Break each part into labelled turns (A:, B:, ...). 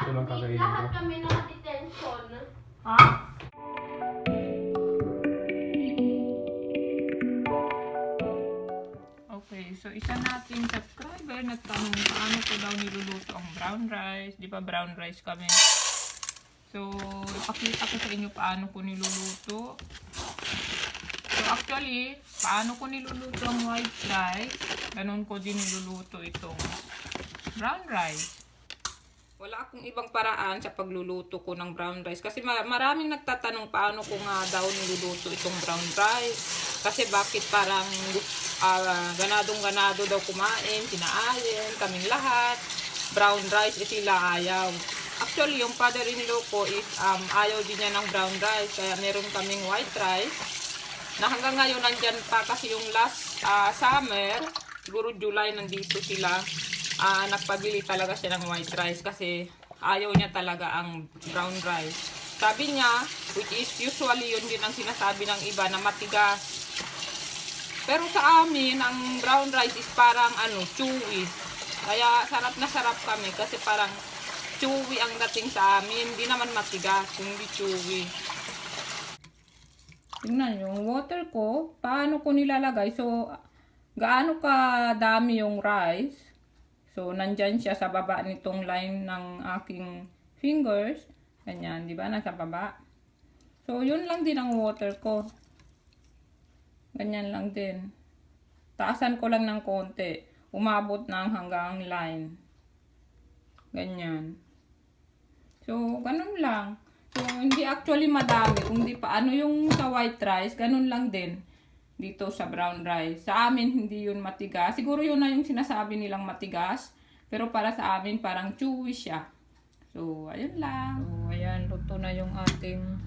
A: Ito lang kakainin
B: lahat
A: ko.
B: kami naka-detention.
C: Ha? Okay, so isa nating subscriber nagtanong paano ko daw niluluto ang brown rice. Di ba brown rice kami? So, ipakita ko sa inyo paano ko niluluto. So, actually, paano ko niluluto ang white rice, ganun ko din niluluto itong brown rice. Wala akong ibang paraan sa pagluluto ko ng brown rice. Kasi maraming nagtatanong paano ko nga daw niluluto itong brown rice. Kasi bakit parang ganadong-ganado daw kumain, sinaayin, kaming lahat. Brown rice, sila ayaw. Actually, yung father-in-law ko is ayaw din niya ng brown rice. Kaya meron kaming white rice. Na hanggang ngayon nandyan pa kasi yung last summer, siguro July nandito sila. Nagpabili talaga siya ng white rice kasi ayaw niya talaga ang brown rice. Sabi niya, which is usually yun din ang sinasabi ng iba na matigas. Pero sa amin, ang brown rice is parang chewy. Kaya sarap na sarap kami kasi parang chewy ang dating sa amin. Hindi naman matigas, hindi chewy. Tingnan yung water ko, paano ko nilalagay. So, gaano ka dami yung rice. So, nandyan siya sa baba nitong line ng aking fingers. Ganyan, di ba? Nasa baba. So, yun lang din ang water ko. Ganyan lang din. Taasan ko lang ng konti. Umabot na hanggang line. Ganyan. So, ganun lang. So, hindi actually madami. Kung di pa, yung sa white rice, ganun lang din. Dito sa brown rice. Sa amin, hindi yun matigas. Siguro yun na yung sinasabi nilang matigas. Pero para sa amin, parang chewy siya. So, ayun lang. So, ayan. Luto na yung ating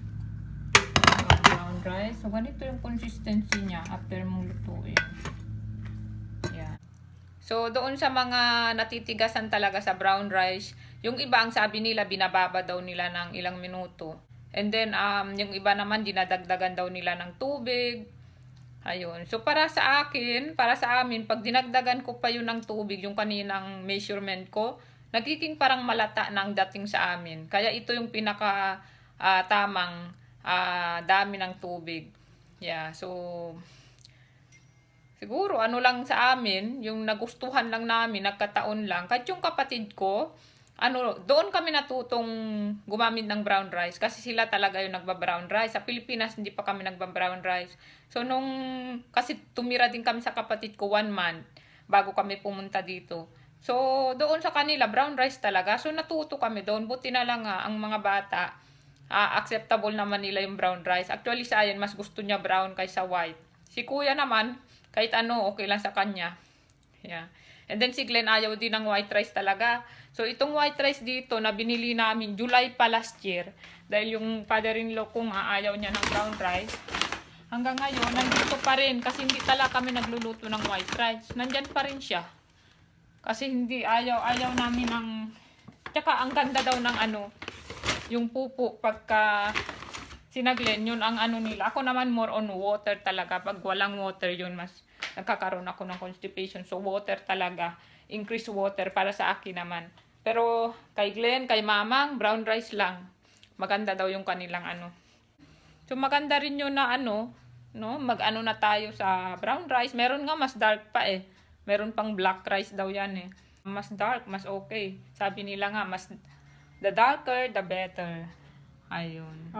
C: brown rice. So, ganito yung consistency niya after mong lutuin. Ayan. So, doon sa mga natitigasan talaga sa brown rice, yung iba ang sabi nila, binababa daw nila ng ilang minuto. And then, yung iba naman, dinadagdagan daw nila ng tubig. Ayun. So, para sa akin, para sa amin, pag dinagdagan ko pa yun ng tubig, yung kaninang measurement ko, nagiging parang malata na ang dating sa amin. Kaya ito yung pinaka tamang dami ng tubig. Yeah. So, siguro, lang sa amin, yung nagustuhan lang namin, nagkataon lang. Kahit yung kapatid ko, doon kami natutong gumamit ng brown rice kasi sila talaga yung nagba-brown rice. Sa Pilipinas, hindi pa kami nagba-brown rice. So, kasi tumira din kami sa kapatid ko 1 month bago kami pumunta dito. So, doon sa kanila, brown rice talaga. So, natuto kami doon. Buti na lang ang mga bata, acceptable naman nila yung brown rice. Actually, sa akin, mas gusto niya brown kaysa white. Si kuya naman, kahit okay lang sa kanya. Yeah. And then si Glenn ayaw din ng white rice talaga. So itong white rice dito na binili namin July pa last year. Dahil yung father-in-law ko nga ayaw niya ng brown rice. Hanggang ngayon, nandito pa rin. Kasi hindi talaga kami nagluluto ng white rice. Nandyan pa rin siya. Kasi hindi, ayaw namin ng... Tsaka ang ganda daw ng yung pupo pagka sinaglen, yun ang nila. Ako naman more on water talaga. Pag walang water yun, mas nagkakaroon ako ng constipation. So water talaga. Increase water para sa akin naman. Pero kay Glenn, kay Mamang, brown rice lang. Maganda daw yung kanilang So maganda rin yun na no? Na tayo sa brown rice. Meron nga mas dark pa eh. Meron pang black rice daw yan eh. Mas dark, mas okay. Sabi nila nga, the darker, the better. Ayun.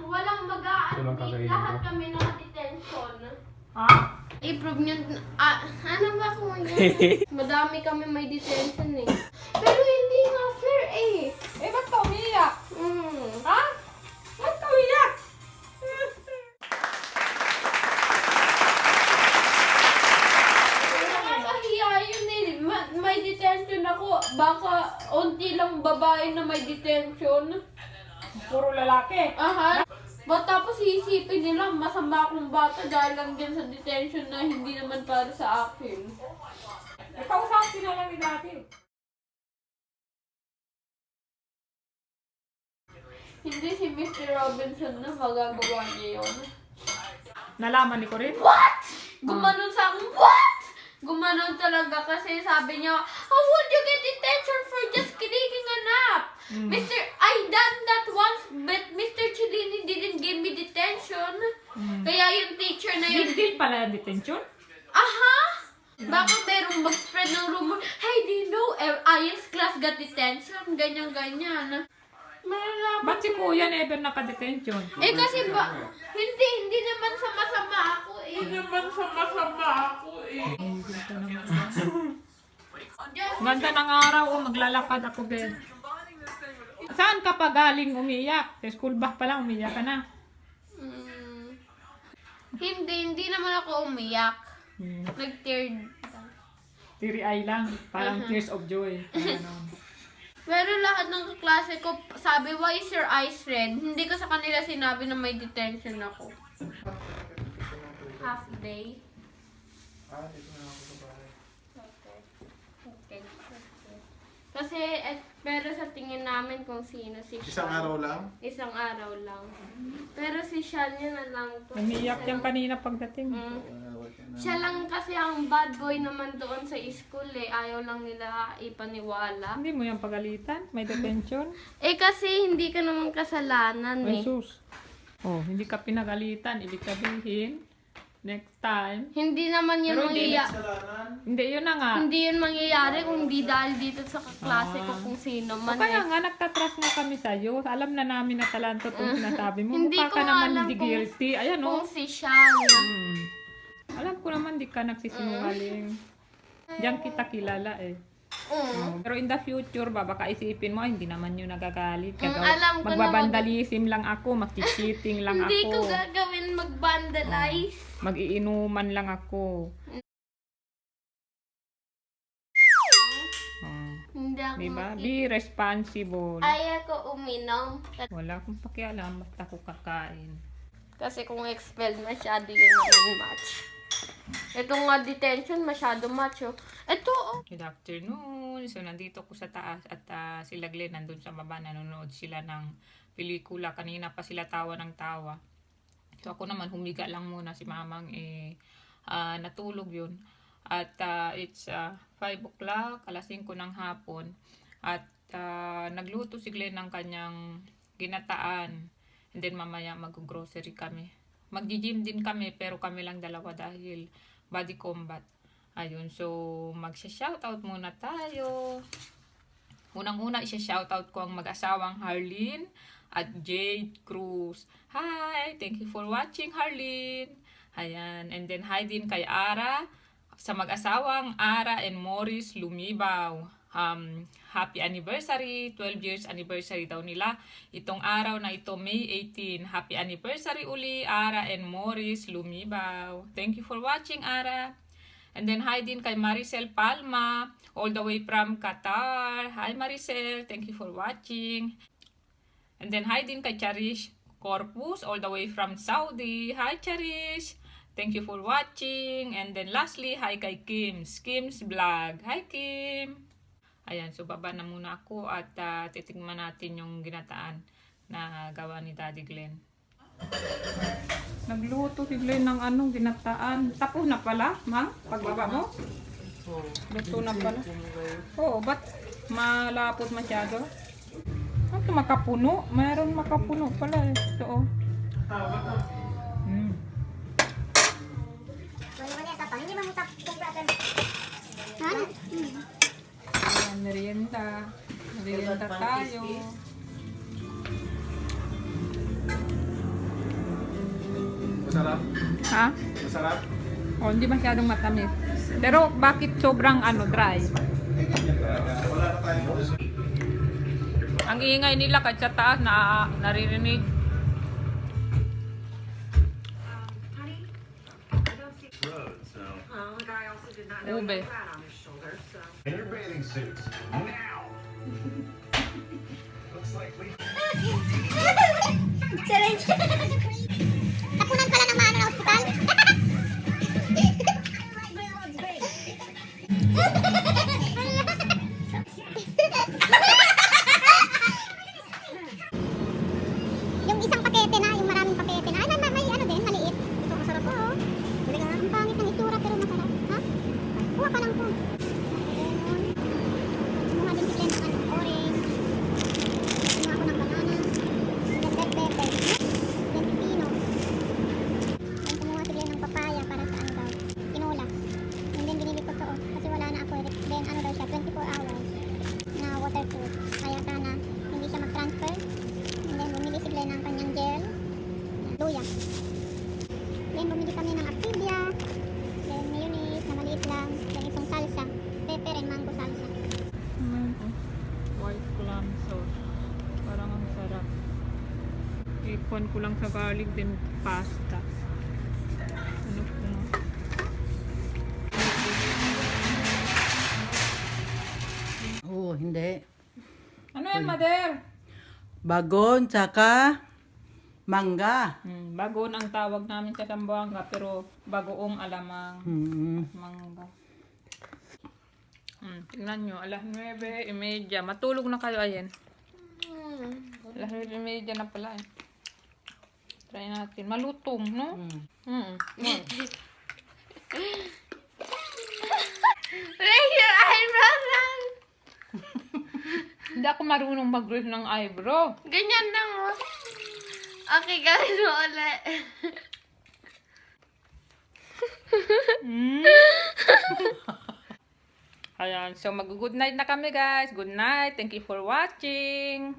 B: Walang
A: Ito lang kakainin
B: lahat
A: ko.
B: kami naka-detention.
C: Ha?
B: I-prove nyo, ano ba kung yun? Madami kami may detention eh. Pero hindi nga fair eh.
C: Eh, ba't ka umiyak? Ha? Ba't ka umiyak?
B: Nakakahiya yun eh. May detention ako. Baka unti lang babae na may detention.
C: Puro lalaki.
B: Aha. Tapos iisipin nila masama akong bata dahil lang din sa detention na hindi naman para sa akin.
C: Ikaw sa akin na lang ni dati.
B: Hindi si Mr. Robinson na magagawa niya yun.
C: Nalaman ni Corinne?
B: What? Gumanon sa akin, what? Gumanon talaga kasi sabi niya, how would you get detention for just clicking a nap? I done that once, but Mr. Cellini didn't give me detention. Kaya yung teacher na yun,
C: Big deal pala ang detention.
B: aha! Baka merong mag-spread ng rumor, hey, do you know, Ian's class got detention, ganyan-ganyan. Malalaman.
C: Ba't si Kuya never naka-detention?
B: Kasi hindi naman sama-sama ako eh.
C: Ganda ng araw, maglalakad ako, Ben. Saan ka pa galing umiyak? Sa school back pa lang, umiyak ka na.
B: Hindi naman ako umiyak. Nag-teared.
C: Teary eye lang, parang tears of joy. Ano.
B: Pero lahat ng kaklase ko, sabi, why is your eyes red? Hindi ko sa kanila sinabi na may detention ako. Half day. Okay. Kasi, pero sa tingin namin kung sino si Sean.
A: Isang araw lang?
B: Isang araw lang. Pero si Sean yun na lang to.
C: Umiyak yan kanina pagdating.
B: Siya lang kasi ang bad boy naman doon sa school eh. Ayaw lang nila ipaniwala.
C: Hindi mo yung pagalitan? May detention?
B: Kasi hindi ka naman kasalanan
C: Ay,
B: eh.
C: sus. Oh, hindi ka pinagalitan. Ibig sabihin, next time.
B: Hindi naman yun
C: Pero hindi
B: mangyayari.
C: Hindi, yun na nga.
B: Hindi yun mangyayari kung hindi dahil dito sa kaklase ko kung sino man
C: Kaya
B: eh.
C: nga, nagtatrust nga kami sa'yo. Alam na namin na talanto itong sinasabi mo.
B: Hindi
C: Mukha
B: ko
C: ka
B: nga
C: naman
B: alam
C: hindi
B: kung-
C: guilty. Ayan,
B: Kung
C: oh.
B: si Sean.
C: Alam ko naman, di ka nagsisinungaling. Diyan kita kilala eh. Pero in the future ba, baka isipin mo, ay, hindi naman yun nagagalit.
B: alam ko
C: Magbabandalism lang ako, mag-cheating lang
B: Hindi ko
C: ako.
B: gagawin mag-vandalize.
C: Mag-iinuman lang ako.
B: Hindi ako
C: Diba? Be responsible.
B: Ayaw ko uminom.
C: Wala akong pakialam, basta ako kakain.
B: Kasi kung expelled, masyado yun naman match. Ito nga detention, masyado match oh. Ito oh.
C: Good afternoon. So, nandito ko sa taas at sila Glenn nandun sa baba. Nanonood sila ng pelikula. Kanina pa sila tawa ng tawa. So, ako naman humiga lang muna. Si mamang natulog yun. At it's 5 o'clock, alas 5 ng hapon. At nagluto si Glenn ng kanyang ginataan. And then mamaya mag-grocery kami. Mag-gym din kami pero kami lang dalawa dahil body combat. Ayun, so magsha-shoutout muna tayo. Unang-una isha-shoutout ko ang mag-asawang Harleen at Jade Cruz. Hi! Thank you for watching, Harleen. Ayan, and then hi din kay Ara sa mag-asawang Ara and Morris Lumibaw. Happy anniversary, 12 years anniversary daw nila. Itong araw na ito, May 18. Happy anniversary uli, Ara and Morris Lumibaw. Thank you for watching, Ara. And then hi din kay Maricel Palma, all the way from Qatar. Hi Maricel, thank you for watching. And then hi din kay Charish Corpus, all the way from Saudi. Hi Charish, thank you for watching. And then lastly, hi kay Kim's Vlog. Hi Kim. Ayan, so baba na muna ako at titignan natin yung ginataan na gawa ni Daddy Glenn. Nagluto si Glenn ng ginataan. Tapos na pala, Mang? Pagbaba mo? Luto na pala. Oo, ba't malapot masyado? Ito makapuno. Mayroon makapuno pala eh. Ito oh. Ayan, merienda. Merienda tayo.
A: Masarap?
C: Ha?
A: Masarap?
C: Oh, hindi masyadong matamis. Pero bakit sobrang dry?
A: Wala na tayo.
C: Ang ingay nila kahit sa taas naririnig. Ube.
D: In your bathing suits. Now! Looks like we...
E: Tapunan pala ng maano ng ospital. Yung isang pakete na, yung maraming pakete na. Ay, may din, maliit. Ito masarap po. Ang pangit ng itsura pero masarap. Ha? Kuha ka lang po. Ayun. Mga waterproof. Kaya sana hindi siya mag-transfer. And then bumili si Glenn ng kanyang gel. Luya. Then bumili kami ng Activia. Then mayonnaise na maliit lang. Then itong salsa. Pepper and mango salsa.
C: White clam sauce. Parang ang sarap. Ikon ko lang sa garlic din pasta. Ano ko na?
F: Oo, hindi.
C: Ano yan, mother?
F: Bagon, tsaka mangga.
C: Bagoon ang tawag namin sa Zamboanga, pero bagoong alamang mangga. Tingnan nyo, alas 9:30. Matulog na kayo, ayan. Alas 9:30 na pala eh. Try natin. Malutong, no?
B: Raise your eyebrows lang.
C: Hindi ako marunong mag-raise ng eyebrow.
B: Ganyan lang mo. Okay, gawin mo ulit.
C: Ayan, so mag-good night na kami guys. Good night. Thank you for watching.